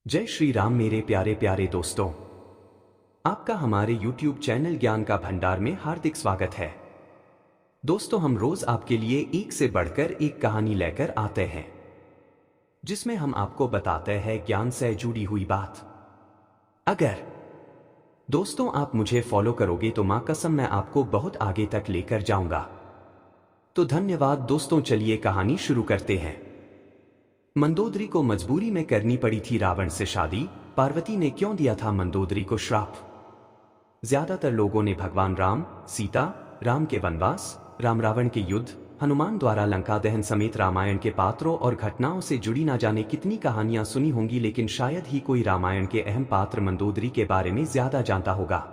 जय श्री राम मेरे प्यारे प्यारे दोस्तों। आपका हमारे YouTube चैनल ज्ञान का भंडार में हार्दिक स्वागत है। दोस्तों, हम रोज आपके लिए एक से बढ़कर एक कहानी लेकर आते हैं जिसमें हम आपको बताते हैं ज्ञान से जुड़ी हुई बात। अगर दोस्तों आप मुझे फॉलो करोगे तो मां कसम मैं आपको बहुत आगे तक लेकर जाऊंगा। तो धन्यवाद दोस्तों, चलिए कहानी शुरू करते हैं। मंदोदरी को मजबूरी में करनी पड़ी थी रावण से शादी। पार्वती ने क्यों दिया था मंदोदरी को श्राप? ज्यादातर लोगों ने भगवान राम, सीता, राम के वनवास, राम रावण के युद्ध, हनुमान द्वारा लंका दहन समेत रामायण के पात्रों और घटनाओं से जुड़ी ना जाने कितनी कहानियां सुनी होंगी, लेकिन शायद ही कोई रामायण के अहम पात्र मंदोदरी के बारे में ज्यादा जानता होगा।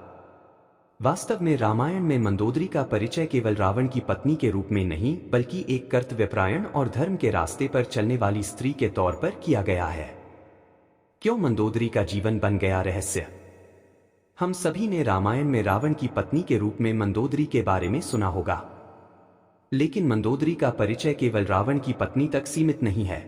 वास्तव में रामायण में मंदोदरी का परिचय केवल रावण की पत्नी के रूप में नहीं बल्कि एक कर्तव्यपरायण और धर्म के रास्ते पर चलने वाली स्त्री के तौर पर किया गया है। क्यों मंदोदरी का जीवन बन गया रहस्य? हम सभी ने रामायण में रावण की पत्नी के रूप में मंदोदरी के बारे में सुना होगा, लेकिन मंदोदरी का परिचय केवल रावण की पत्नी तक सीमित नहीं है।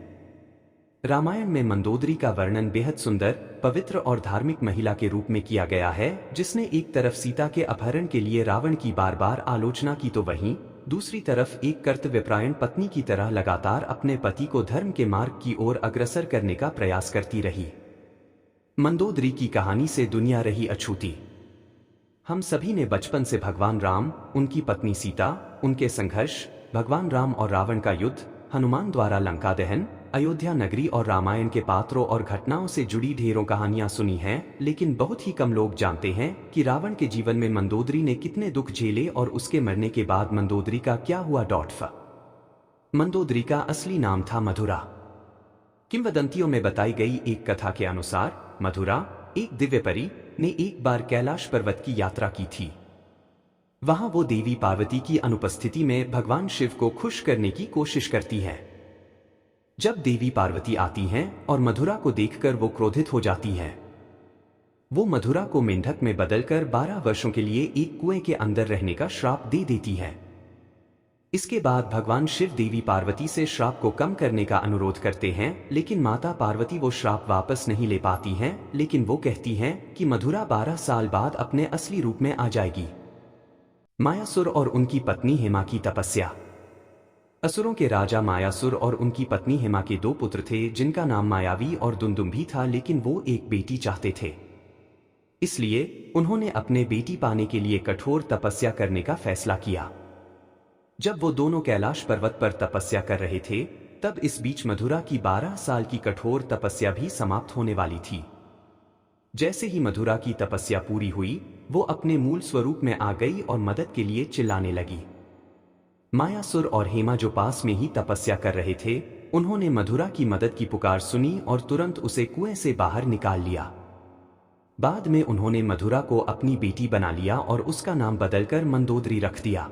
रामायण में मंदोदरी का वर्णन बेहद सुंदर, पवित्र और धार्मिक महिला के रूप में किया गया है, जिसने एक तरफ सीता के अपहरण के लिए रावण की बार बार आलोचना की तो वहीं दूसरी तरफ एक कर्तव्यपरायण पत्नी की तरह लगातार अपने पति को धर्म के मार्ग की ओर अग्रसर करने का प्रयास करती रही। मंदोदरी की कहानी से दुनिया रही अछूती। हम सभी ने बचपन से भगवान राम, उनकी पत्नी सीता, उनके संघर्ष, भगवान राम और रावण का युद्ध, हनुमान द्वारा लंका दहन, अयोध्या नगरी और रामायण के पात्रों और घटनाओं से जुड़ी ढेरों कहानियां सुनी हैं, लेकिन बहुत ही कम लोग जानते हैं कि रावण के जीवन में मंदोदरी ने कितने दुख झेले और उसके मरने के बाद मंदोदरी का क्या हुआ। मंदोदरी का असली नाम था मधुरा। किंवदंतियों में बताई गई एक कथा के अनुसार मधुरा, एक दिव्य परी, ने एक बार कैलाश पर्वत की यात्रा की थी। वहां वो देवी पार्वती की अनुपस्थिति में भगवान शिव को खुश करने की कोशिश करती है। जब देवी पार्वती आती हैं और मधुरा को देखकर वो क्रोधित हो जाती हैं। वो मधुरा को मेंढक में बदलकर 12 वर्षों के लिए एक कुएं के अंदर रहने का श्राप दे देती है। इसके बाद भगवान शिव देवी पार्वती से श्राप को कम करने का अनुरोध करते हैं, लेकिन माता पार्वती वो श्राप वापस नहीं ले पाती हैं, लेकिन वो कहती हैं कि मधुरा 12 साल बाद अपने असली रूप में आ जाएगी। मायासुर और उनकी पत्नी हेमा की तपस्या। असुरों के राजा मायासुर और उनकी पत्नी हेमा के 2 पुत्र थे, जिनका नाम मायावी और दुंदुम्भी था, लेकिन वो एक बेटी चाहते थे। इसलिए उन्होंने अपने बेटी पाने के लिए कठोर तपस्या करने का फैसला किया। जब वो दोनों कैलाश पर्वत पर तपस्या कर रहे थे, तब इस बीच मधुरा की 12 साल की कठोर तपस्या भी समाप्त होने वाली थी। जैसे ही मधुरा की तपस्या पूरी हुई, वो अपने मूल स्वरूप में आ गई और मदद के लिए चिल्लाने लगी। मायासुर और हेमा जो पास में ही तपस्या कर रहे थे, उन्होंने मधुरा की मदद की पुकार सुनी और तुरंत उसे कुएं से बाहर निकाल लिया। बाद में उन्होंने मधुरा को अपनी बेटी बना लिया और उसका नाम बदलकर मंदोदरी रख दिया।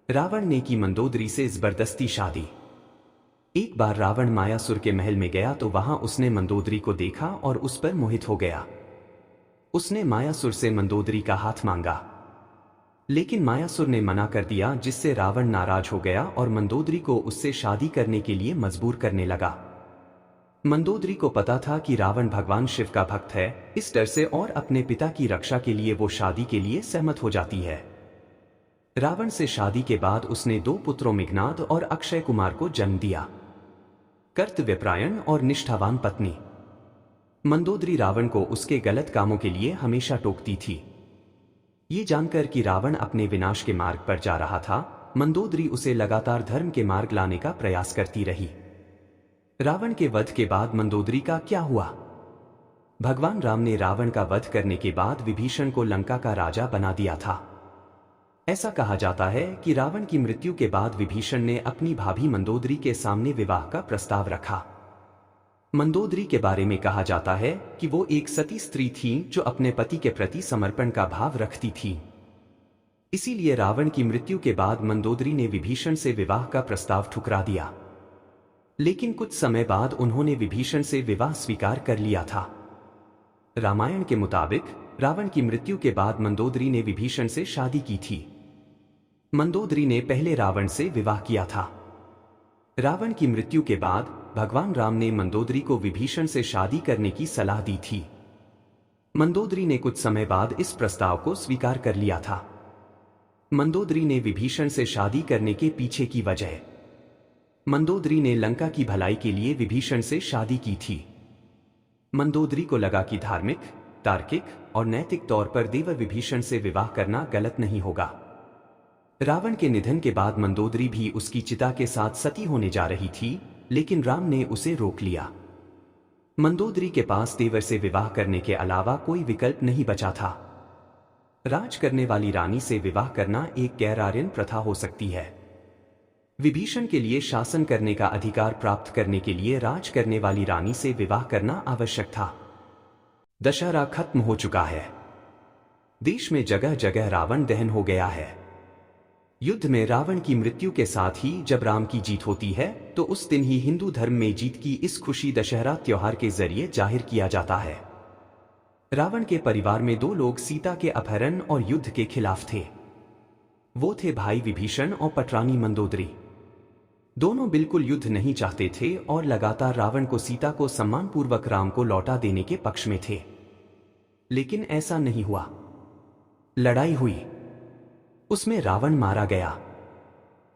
रावण ने की मंदोदरी से जबरदस्ती शादी। एक बार रावण मायासुर के महल में गया तो वहां उसने मंदोदरी को देखा और उस पर मोहित हो गया। उसने मायासुर से मंदोदरी का हाथ मांगा, लेकिन मायासुर ने मना कर दिया, जिससे रावण नाराज हो गया और मंदोदरी को उससे शादी करने के लिए मजबूर करने लगा। मंदोदरी को पता था कि रावण भगवान शिव का भक्त है, इस डर से और अपने पिता की रक्षा के लिए वो शादी के लिए सहमत हो जाती है। रावण से शादी के बाद उसने 2 पुत्रों मेघनाद और अक्षय कुमार को जन्म दिया। कर्तव्यपरायण और निष्ठावान पत्नी मंदोदरी रावण को उसके गलत कामों के लिए हमेशा टोकती थी। ये जानकर कि रावण अपने विनाश के मार्ग पर जा रहा था, मंदोदरी उसे लगातार धर्म के मार्ग लाने का प्रयास करती रही। रावण के वध के बाद मंदोदरी का क्या हुआ? भगवान राम ने रावण का वध करने के बाद विभीषण को लंका का राजा बना दिया था। ऐसा कहा जाता है कि रावण की मृत्यु के बाद विभीषण ने अपनी भाभी मंदोदरी के सामने विवाह का प्रस्ताव रखा। मंदोदरी के बारे में कहा जाता है कि वो एक सती स्त्री थीं जो अपने पति के प्रति समर्पण का भाव रखती थीं। इसीलिए रावण की मृत्यु के बाद मंदोदरी ने विभीषण से विवाह का प्रस्ताव ठुकरा दिया, लेकिन कुछ समय बाद उन्होंने विभीषण से विवाह स्वीकार कर लिया था। रामायण के मुताबिक रावण की मृत्यु के बाद मंदोदरी ने विभीषण से शादी की थी। मंदोदरी ने पहले रावण से विवाह किया था। रावण की मृत्यु के बाद भगवान राम ने मंदोदरी को विभीषण से शादी करने की सलाह दी थी। मंदोदरी ने कुछ समय बाद इस प्रस्ताव को स्वीकार कर लिया था। मंदोदरी ने विभीषण से शादी करने के पीछे की वजह। मंदोदरी ने लंका की भलाई के लिए विभीषण से शादी की थी। मंदोदरी को लगा कि धार्मिक, तार्किक और नैतिक तौर पर देव विभीषण से विवाह करना गलत नहीं होगा। रावण के निधन के बाद मंदोदरी भी उसकी चिता के साथ सती होने जा रही थी, लेकिन राम ने उसे रोक लिया। मंदोदरी के पास देवर से विवाह करने के अलावा कोई विकल्प नहीं बचा था। राज करने वाली रानी से विवाह करना एक गैर आर्यन प्रथा हो सकती है। विभीषण के लिए शासन करने का अधिकार प्राप्त करने के लिए राज करने वाली रानी से विवाह करना आवश्यक था। दशहरा खत्म हो चुका है। देश में जगह जगह रावण दहन हो गया है। युद्ध में रावण की मृत्यु के साथ ही जब राम की जीत होती है तो उस दिन ही हिंदू धर्म में जीत की इस खुशी दशहरा त्योहार के जरिए जाहिर किया जाता है। रावण के परिवार में दो लोग सीता के अपहरण और युद्ध के खिलाफ थे। वो थे भाई विभीषण और पटरानी मंदोदरी। दोनों बिल्कुल युद्ध नहीं चाहते थे और लगातार रावण को सीता को सम्मानपूर्वक राम को लौटा देने के पक्ष में थे। लेकिन ऐसा नहीं हुआ। लड़ाई हुई, उसमें रावण मारा गया।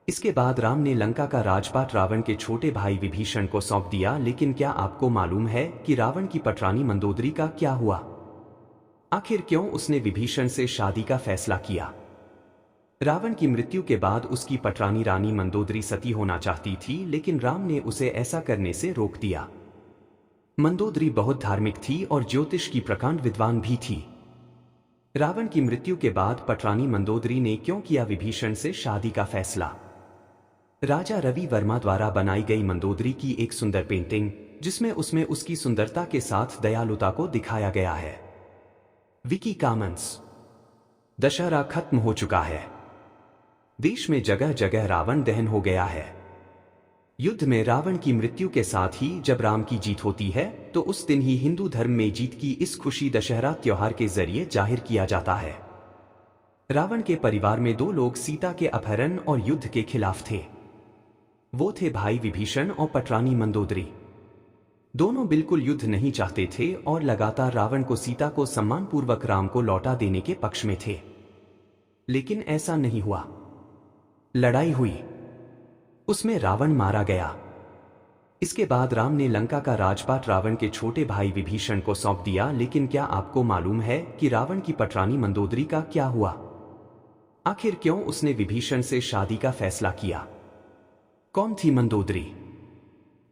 इसके बाद राम ने लंका का राजपाट रावण के छोटे भाई विभीषण को सौंप दिया। लेकिन क्या आपको मालूम है कि रावण की पटरानी मंदोदरी का क्या हुआ? आखिर क्यों उसने विभीषण से शादी का फैसला किया? रावण की मृत्यु के बाद उसकी पटरानी रानी मंदोदरी सती होना चाहती थी, लेकिन राम ने उसे ऐसा करने से रोक दिया। मंदोदरी बहुत धार्मिक थी और ज्योतिष की प्रकांड विद्वान भी थी। रावण की मृत्यु के बाद पटरानी मंदोदरी ने क्यों किया विभीषण से शादी का फैसला? राजा रवि वर्मा द्वारा बनाई गई मंदोदरी की एक सुंदर पेंटिंग, जिसमें उसकी सुंदरता के साथ दयालुता को दिखाया गया है। विकी कॉमन्स। दशहरा खत्म हो चुका है। देश में जगह जगह रावण दहन हो गया है। युद्ध में रावण की मृत्यु के साथ ही जब राम की जीत होती है तो उस दिन ही हिंदू धर्म में जीत की इस खुशी दशहरा त्योहार के जरिए जाहिर किया जाता है। रावण के परिवार में दो लोग सीता के अपहरण और युद्ध के खिलाफ थे। वो थे भाई विभीषण और पटरानी मंदोदरी। दोनों बिल्कुल युद्ध नहीं चाहते थे और लगातार रावण को सीता को सम्मानपूर्वक राम को लौटा देने के पक्ष में थे। लेकिन ऐसा नहीं हुआ। लड़ाई हुई, उसमें रावण मारा गया। इसके बाद राम ने लंका का राजपाट रावण के छोटे भाई विभीषण को सौंप दिया। लेकिन क्या आपको मालूम है कि रावण की पटरानी मंदोदरी का क्या हुआ? आखिर क्यों उसने विभीषण से शादी का फैसला किया? कौन थी मंदोदरी?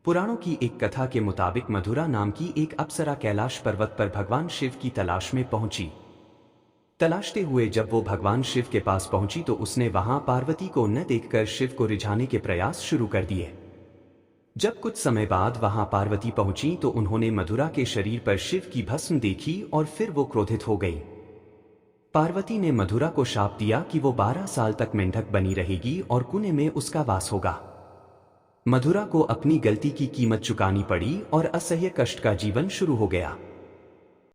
पुराणों की एक कथा के मुताबिक मधुरा नाम की एक अप्सरा कैलाश पर्वत पर भगवान शिव की तलाश में पहुंची। तलाशते हुए जब वो भगवान शिव के पास पहुंची तो उसने वहां पार्वती को न देखकर शिव को रिझाने के प्रयास शुरू कर दिए। जब कुछ समय बाद वहां पार्वती पहुंची तो उन्होंने मधुरा के शरीर पर शिव की भस्म देखी और फिर वो क्रोधित हो गई। पार्वती ने मधुरा को शाप दिया कि वो 12 साल तक मेंढक बनी रहेगी और कुएं में उसका वास होगा। मधुरा को अपनी गलती की कीमत चुकानी पड़ी और असह्य कष्ट का जीवन शुरू हो गया।